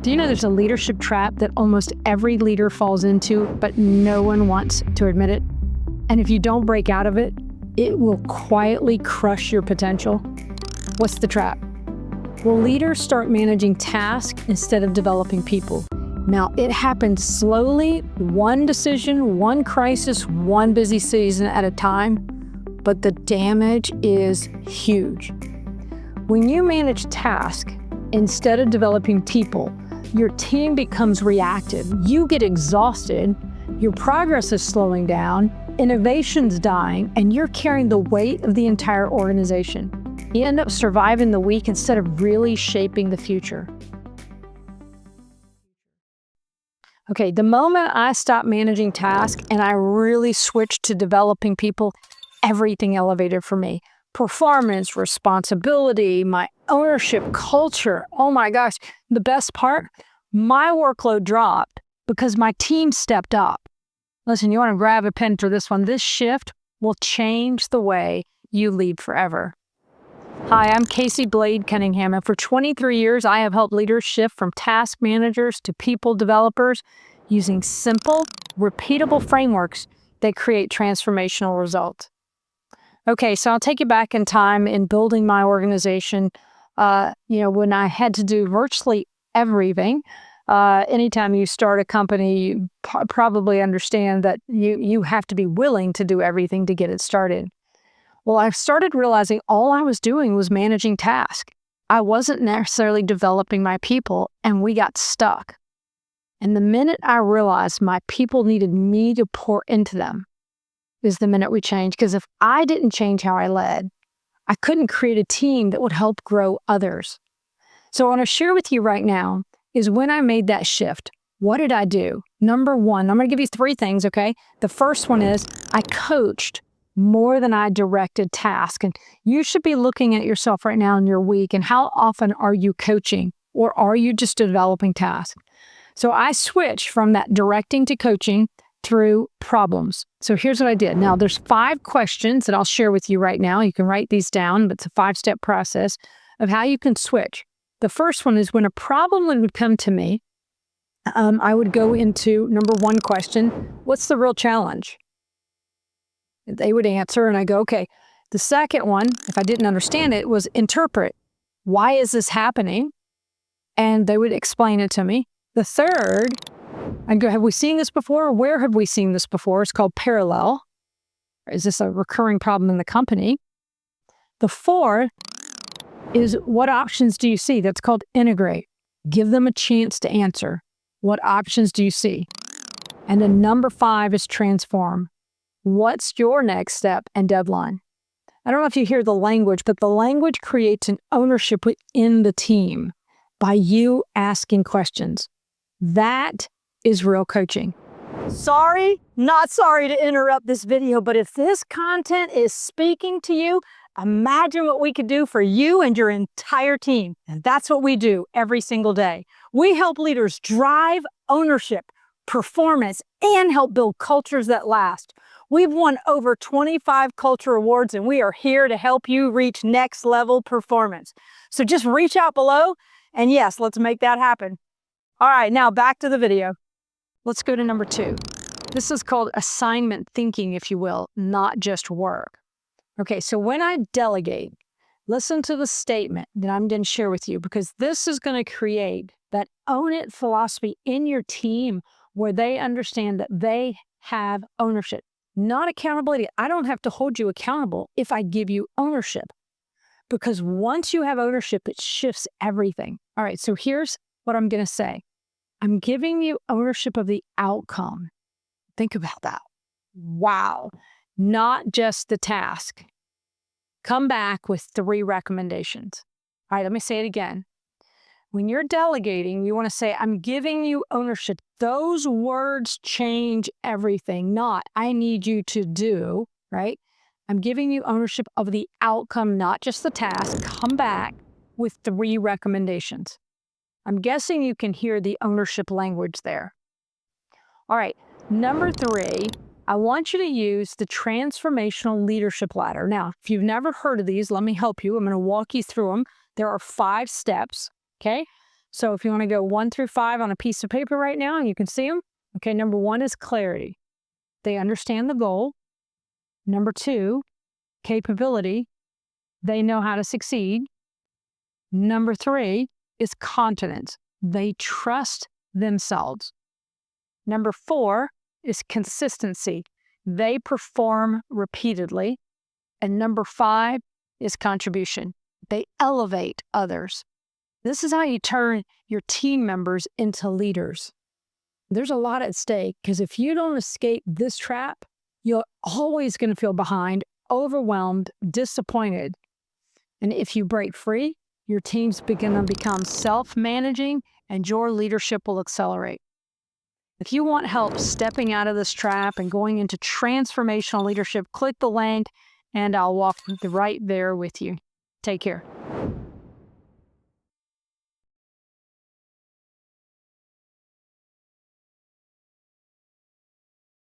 Do you know there's a leadership trap that almost every leader falls into, but no one wants to admit it? And if you don't break out of it, it will quietly crush your potential. What's the trap? Well, leaders start managing tasks instead of developing people. Now, it happens slowly, one decision, one crisis, one busy season at a time, but the damage is huge. When you manage tasks instead of developing people, your team becomes reactive. You get exhausted, your progress is slowing down, innovation's dying, and you're carrying the weight of the entire organization. You end up surviving the week instead of really shaping the future. Okay, the moment I stopped managing tasks and I really switched to developing people, everything elevated for me. Performance, responsibility, my ownership culture. Oh my gosh, the best part, my workload dropped because my team stepped up. Listen, you want to grab a pen for this one. This shift will change the way you lead forever. Hi, I'm Casey Cunningham, and for 23 years, I have helped leaders shift from task managers to people developers using simple, repeatable frameworks that create transformational results. Okay, so I'll take you back in time in building my organization. When I had to do virtually everything. Anytime you start a company, you probably understand that you have to be willing to do everything to get it started. Well, I started realizing all I was doing was managing tasks. I wasn't necessarily developing my people, and we got stuck. And the minute I realized my people needed me to pour into them is the minute we changed. Because if I didn't change how I led, I couldn't create a team that would help grow others. So I want to share with you right now is when I made that shift. What did I do? Number one, I'm going to give you three things, okay? The first one is I coached more than I directed tasks. And you should be looking at yourself right now in your week and how often are you coaching or are you just developing tasks? So I switched from that directing to coaching through problems. So here's what I did. Now there's 5 questions that I'll share with you right now. You can write these down, but it's a 5-step process of how you can switch. The first one is when a problem would come to me, I would go into number 1 question, what's the real challenge? They would answer and I go, okay. The second one, if I didn't understand it, was interpret. Why is this happening? And they would explain it to me. The third, I'd go, have we seen this before? Where have we seen this before? It's called parallel. Is this a recurring problem in the company? The fourth is what options do you see? That's called integrate. Give them a chance to answer. What options do you see? And then number 5 is transform. What's your next step and deadline? I don't know if you hear the language, but the language creates an ownership within the team by you asking questions. That is real coaching. Sorry, not sorry to interrupt this video, but if this content is speaking to you, imagine what we could do for you and your entire team. And that's what we do every single day. We help leaders drive ownership, performance, and help build cultures that last. We've won over 25 culture awards, and we are here to help you reach next level performance. So just reach out below, and yes, let's make that happen. All right, now back to the video. Let's go to number 2. This is called assignment thinking, if you will, not just work. Okay, so when I delegate, listen to the statement that I'm going to share with you, because this is going to create that own it philosophy in your team where they understand that they have ownership, not accountability. I don't have to hold you accountable if I give you ownership, because once you have ownership, it shifts everything. All right, so here's what I'm going to say. I'm giving you ownership of the outcome. Think about that. Wow. Not just the task. Come back with 3 recommendations. All right, let me say it again. When you're delegating, you want to say, I'm giving you ownership. Those words change everything. Not, I need you to do, right? I'm giving you ownership of the outcome, not just the task. Come back with 3 recommendations. I'm guessing you can hear the ownership language there. All right, number 3, I want you to use the transformational leadership ladder. Now, if you've never heard of these, let me help you. I'm going to walk you through them. There are 5 steps, okay? So if you want to go 1 through 5 on a piece of paper right now, and you can see them. Okay, number 1 is clarity. They understand the goal. Number 2, capability. They know how to succeed. Number 3 is confidence. They trust themselves. Number 4 is consistency. They perform repeatedly. And number 5 is contribution. They elevate others. This is how you turn your team members into leaders. There's a lot at stake because if you don't escape this trap, you're always going to feel behind, overwhelmed, disappointed. And if you break free, your teams begin to become self-managing and your leadership will accelerate. If you want help stepping out of this trap and going into transformational leadership, click the link and I'll walk right there with you. Take care.